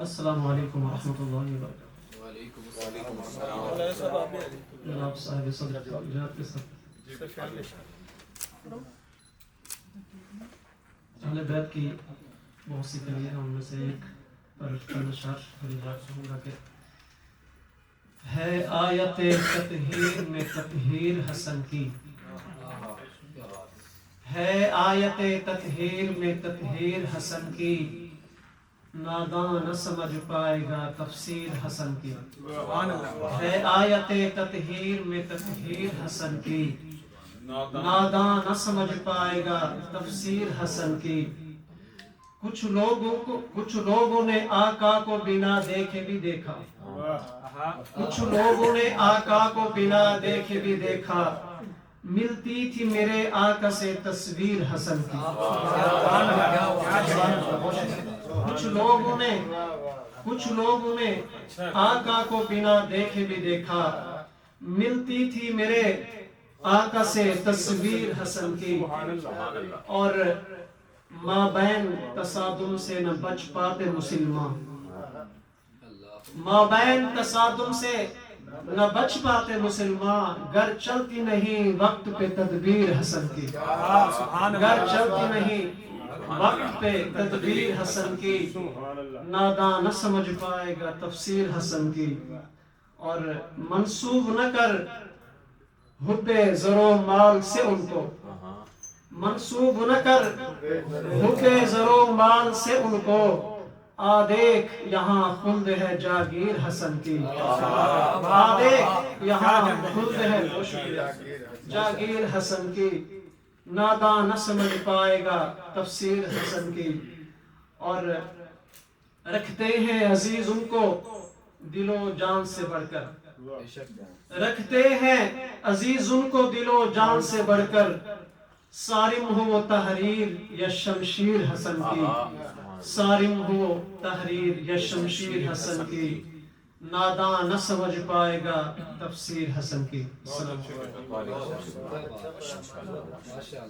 السلام علیکم ورحمۃ اللہ وبرکاتہ۔ وعلیکم السلام۔ جناب صاحب صدر جناب کے ساتھ اہل بیت کی بہت سی کلیاں ہیں، ان میں سے ایک پر چند اشعار چاہوں گا کہ ہے آیت تطہیر میں تطہیر حسن کی، ہے آیت تطہیر میں تطہیر حسن کی، ناداں نہ سمجھ پائے گا تفسیر حسن کی۔ ہے آیت تطہیر میں تطہیر حسن کی، ناداں نہ سمجھ پائے گا تفسیر حسن کی۔ کچھ لوگوں نے آقا کو بنا دیکھے بھی دیکھا، کچھ لوگوں نے آقا کو بنا دیکھے بھی دیکھا، ملتی تھی میرے آقا سے تصویر حسن کی۔ کچھ لوگوں نے آقا کو بنا دیکھے بھی دیکھا، ملتی تھی میرے آقا سے تصویر حسن کی۔ اور مابین تصادم سے نہ بچ پاتے مسلمان، مابین تصادم سے نہ بچ پاتے مسلمان، گر چلتی نہیں وقت پہ تدبیر حسن کی، گر چلتی نہیں وقت پہ تدبیر حسن کی، ناداں نہ سمجھ پائے گا تفسیر حسن کی۔ اور منسوب نہ کر حب زر و مال سے ان کو، منسوب نہ کر حب زر و مال سے ان کو، آ دیکھ یہاں خلد ہے جاگیر حسن کی، آ دیکھ یہاں خلد ہے جاگیر حسن کی، ناداں نہ سمجھ پائے گا تفسیر حسن کی۔ اور رکھتے ہیں عزیز ان کو دل و جان سے بڑھ کر، رکھتے ہیں عزیز ان کو دل و جان سے بڑھ کر، صارم ہو وہ تحریر یا شمشیر حسن کی، صارم ہو وہ تحریر یا شمشیر حسن کی، ناداں نہ سمجھ پائے گا تفسیر حسن کی۔